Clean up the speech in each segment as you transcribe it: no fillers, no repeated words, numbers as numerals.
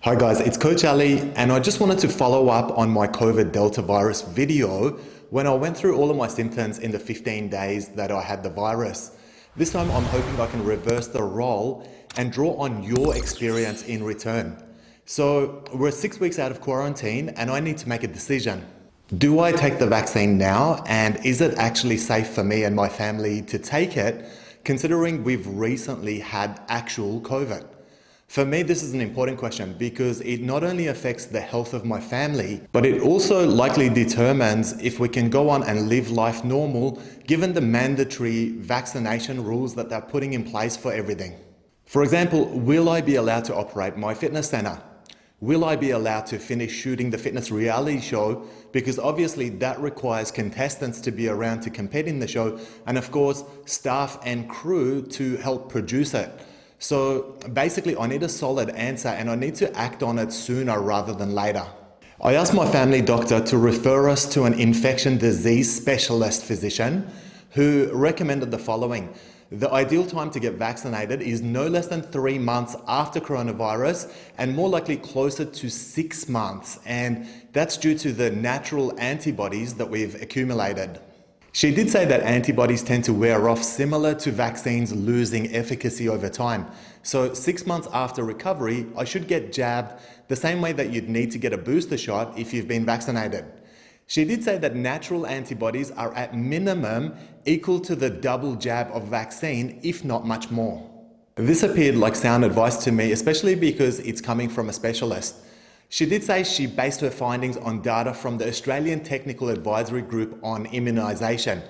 Hi guys, it's Coach Ali, and I just wanted to follow up on my COVID Delta virus video when I went through all of my symptoms in the 15 days that I had the virus. This time I'm hoping I can reverse the role and draw on your experience in return. So we're 6 weeks out of quarantine and I need to make a decision. Do I take the vaccine now, and is it actually safe for me and my family to take it, considering we've recently had actual COVID? For me, this is an important question because it not only affects the health of my family, but it also likely determines if we can go on and live life normal given the mandatory vaccination rules that they're putting in place for everything. For example, will I be allowed to operate my fitness center? Will I be allowed to finish shooting the fitness reality show? Because obviously that requires contestants to be around to compete in the show, and of course, staff and crew to help produce it. So basically I need a solid answer and I need to act on it sooner rather than later. I asked my family doctor to refer us to an infection disease specialist physician who recommended the following. The ideal time to get vaccinated is no less than 3 months after coronavirus and more likely closer to 6 months. And that's due to the natural antibodies that we've accumulated. She did say that antibodies tend to wear off similar to vaccines losing efficacy over time. So 6 months after recovery, I should get jabbed the same way that you'd need to get a booster shot if you've been vaccinated. She did say that natural antibodies are at minimum equal to the double jab of vaccine, if not much more. This appeared like sound advice to me, especially because it's coming from a specialist. She did say she based her findings on data from the Australian Technical Advisory Group on Immunisation,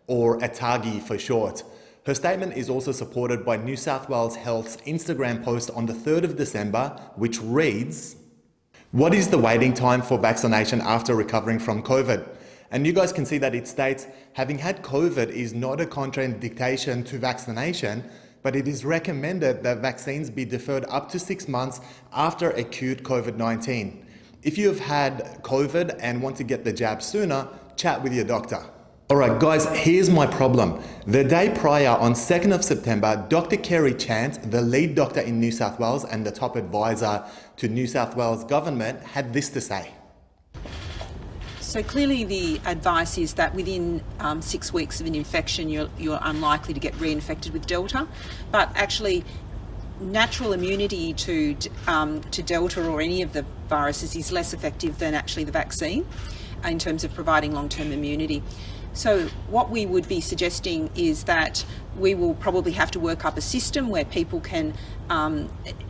or ATAGI for short. Her statement is also supported by New South Wales Health's Instagram post on the 3rd of December, which reads, "What is the waiting time for vaccination after recovering from COVID?" And you guys can see that it states, having had COVID is not a contraindication to vaccination, but it is recommended that vaccines be deferred up to 6 months after acute COVID-19. If you have had COVID and want to get the jab sooner, chat with your doctor. Alright guys, here's my problem. The day prior, on 2nd of September, Dr. Kerry Chant, the lead doctor in New South Wales and the top advisor to New South Wales government, had this to say. So clearly the advice is that within 6 weeks of an infection you're unlikely to get reinfected with Delta, but actually natural immunity to Delta or any of the viruses is less effective than actually the vaccine in terms of providing long-term immunity. So what we would be suggesting is that we will probably have to work up a system where people can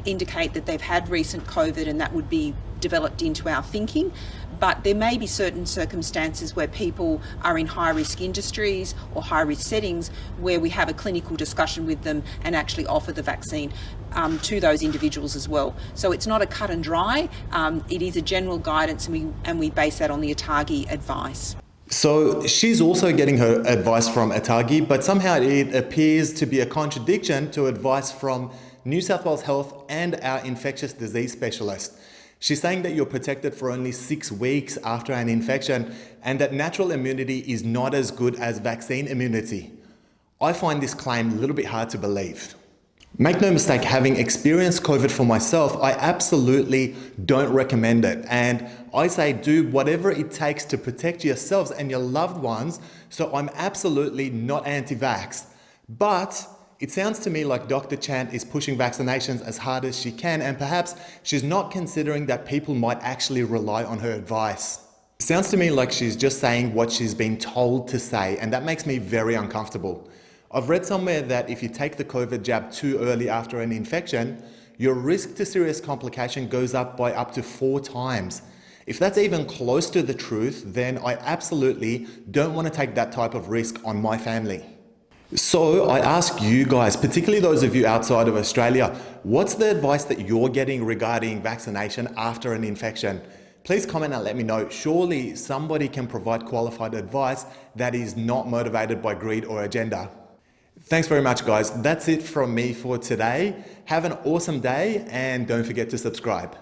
indicate that they've had recent COVID, and that would be developed into our thinking. But there may be certain circumstances where people are in high-risk industries or high-risk settings where we have a clinical discussion with them and actually offer the vaccine to those individuals as well. So it's not a cut and dry, it is a general guidance, and we base that on the ATAGI advice. So she's also getting her advice from ATAGI, but somehow it appears to be a contradiction to advice from New South Wales Health and our infectious disease specialist. She's saying that you're protected for only 6 weeks after an infection and that natural immunity is not as good as vaccine immunity. I find this claim a little bit hard to believe. Make no mistake, having experienced COVID for myself, I absolutely don't recommend it. And I say do whatever it takes to protect yourselves and your loved ones, so I'm absolutely not anti-vax. But it sounds to me like Dr. Chant is pushing vaccinations as hard as she can, and perhaps she's not considering that people might actually rely on her advice. It sounds to me like she's just saying what she's been told to say, and that makes me very uncomfortable. I've read somewhere that if you take the COVID jab too early after an infection, your risk to serious complication goes up by up to 4 times. If that's even close to the truth, then I absolutely don't want to take that type of risk on my family. So I ask you guys, particularly those of you outside of Australia, what's the advice that you're getting regarding vaccination after an infection? Please comment and let me know. Surely somebody can provide qualified advice that is not motivated by greed or agenda. Thanks very much guys. That's it from me for today. Have an awesome day and don't forget to subscribe.